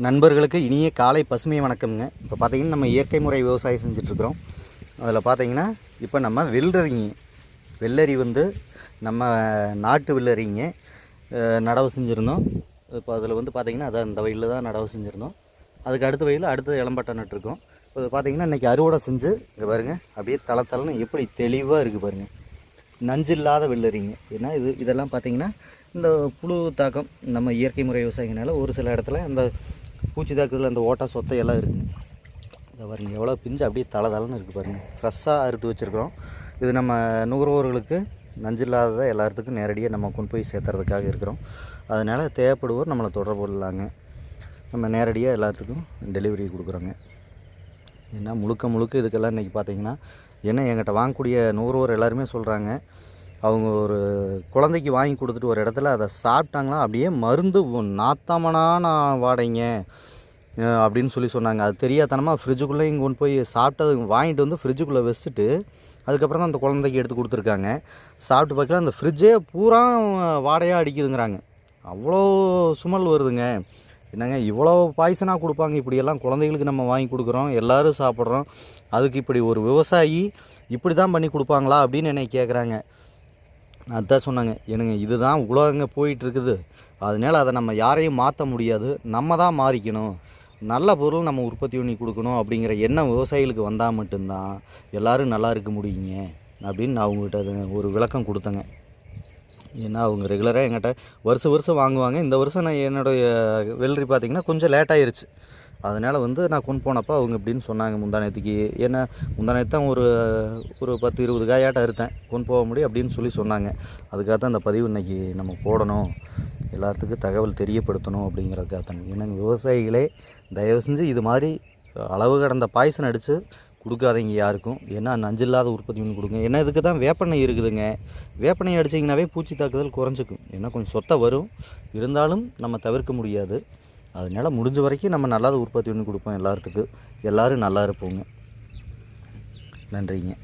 நண்பர்களுக்கு இனிய காலை பசுமை வணக்கம்ங்க. இப்போ பார்த்தீங்கன்னா நம்ம இயற்கை முறை விவசாயம் செஞ்சிட்ருக்குறோம். அதில் பார்த்தீங்கன்னா இப்போ நம்ம வெள்ளரி வந்து நம்ம நாட்டு வெள்ளரிங்க நடவு செஞ்சுருந்தோம். இப்போ அதில் வந்து பார்த்திங்கன்னா அதான் இந்த வயலில் தான் நடவு செஞ்சுருந்தோம். அதுக்கு அடுத்த வயலில் அடுத்த இளம்பட்டை நட்டுருக்கோம். இப்போ பார்த்திங்கன்னா இன்றைக்கி அறுவடை செஞ்சு இங்கே பாருங்கள், அப்படியே தளன்னு எப்படி தெளிவாக இருக்குது பாருங்கள். நஞ்சு இல்லாத வெள்ளரிங்க. ஏன்னா இதெல்லாம் பார்த்திங்கன்னா இந்த புழு தாக்கம் நம்ம இயற்கை முறை விவசாயினால ஒரு சில இடத்துல இந்த பூச்சி தாக்குதல் அந்த ஓட்டா சொத்தை எல்லாம் இருக்குங்க. இதை பாருங்க எவ்வளோ பிஞ்சு அப்படியே தளன்னு இருக்குது பாருங்கள். ஃப்ரெஷ்ஷாக அறுத்து வச்சுருக்கிறோம். இது நம்ம நுகர்வோர்களுக்கு நஞ்சு இல்லாததை எல்லாத்துக்கும் நேரடியாக நம்ம கொண்டு போய் சேர்த்துறதுக்காக இருக்கிறோம். அதனால் தேவைப்படுவோர் நம்மளை தொடர்பு கொள்ளலாங்க. நம்ம நேரடியாக எல்லாத்துக்கும் டெலிவரி கொடுக்குறோங்க. ஏன்னா முழுக்க இதுக்கெல்லாம் இன்றைக்கி பார்த்திங்கன்னா ஏன்னா என்கிட்ட வாங்கக்கூடிய நுகர்வோர் எல்லாருமே சொல்கிறாங்க, அவங்க ஒரு குழந்தைக்கு வாங்கி கொடுத்துட்டு ஒரு இடத்துல அதை சாப்பிட்டாங்களா அப்படியே மருந்து நாத்தமனான வாடைங்க அப்படின்னு சொன்னாங்க. அது தெரியாதனமாக ஃப்ரிட்ஜுக்குள்ளேயும் கொண்டு போய் சாப்பிட்டது வாங்கிட்டு வந்து ஃப்ரிட்ஜுக்குள்ளே வச்சுட்டு அதுக்கப்புறம் தான் அந்த குழந்தைக்கு எடுத்து கொடுத்துருக்காங்க. சாப்பிட்டு பார்க்கலாம் அந்த ஃப்ரிட்ஜே பூரா வாடையாக அடிக்குதுங்கிறாங்க. அவ்வளோ சுமல் வருதுங்க. என்னங்க இவ்வளோ பாய்சனாக கொடுப்பாங்க, இப்படியெல்லாம் குழந்தைகளுக்கு நம்ம வாங்கி கொடுக்குறோம், எல்லோரும் சாப்பிட்றோம், அதுக்கு இப்படி ஒரு விவசாயி இப்படி தான் பண்ணி கொடுப்பாங்களா அப்படின்னு என்னை கேட்குறாங்க. அதுதான் சொன்னாங்க, எனக்கு இதுதான் உலகங்க போயிட்டுருக்குது, அதனால் அதை நம்ம யாரையும் மாற்ற முடியாது, நம்ம தான் மாறிக்கணும், நல்ல பொருள் நம்ம உற்பத்தி பண்ணி கொடுக்கணும் அப்படிங்கிற எண்ணம் விவசாயிகளுக்கு வந்தால் மட்டும்தான் எல்லோரும் நல்லா இருக்க முடியுங்க அப்படின்னு நான் அவங்ககிட்ட ஒரு விளக்கம் கொடுத்தேங்க. ஏன்னா அவங்க ரெகுலராக என்கிட்ட வருஷம் வாங்குவாங்க. இந்த வருஷம் நான் என்னுடைய வெள்ளரி பார்த்திங்கன்னா கொஞ்சம் லேட்டாகிருச்சு. அதனால் வந்து நான் கொண்டு போனப்போ அவங்க இப்படின்னு சொன்னாங்க. முந்தானத்துக்கு ஏன்னா முந்தானத்து தான் ஒரு 10-20 காயாட்டம் அறுத்தேன், கொண்டு போக முடியும் அப்படின்னு சொன்னாங்க. அதுக்காக தான் இந்த பதிவு இன்றைக்கி நம்ம போடணும், எல்லாத்துக்கும் தகவல் தெரியப்படுத்தணும் அப்படிங்கிறதுக்காக தாங்க. ஏன்னா விவசாயிகளே தயவு செஞ்சு இது மாதிரி அளவு கடந்த பாய்சன் அடித்து கொடுக்காதீங்க யாருக்கும். ஏன்னா நஞ்சு இல்லாத உற்பத்தி பண்ணி கொடுங்க. ஏன்னா இதுக்கு தான் வேப்பெண்ணெய் இருக்குதுங்க. வேப்பெண்ணெய் அடிச்சிங்கனாவே பூச்சி தாக்குதல் குறைஞ்சிக்கும். ஏன்னா கொஞ்சம் சொத்தை வரும், இருந்தாலும் நம்ம தவிர்க்க முடியாது. அதனால் முடிஞ்ச வரைக்கும் நம்ம நல்லது உற்பத்தி பண்ணி கொடுப்போம் எல்லாத்துக்கும். எல்லோரும் நல்லா இருப்போங்க. நன்றிங்க.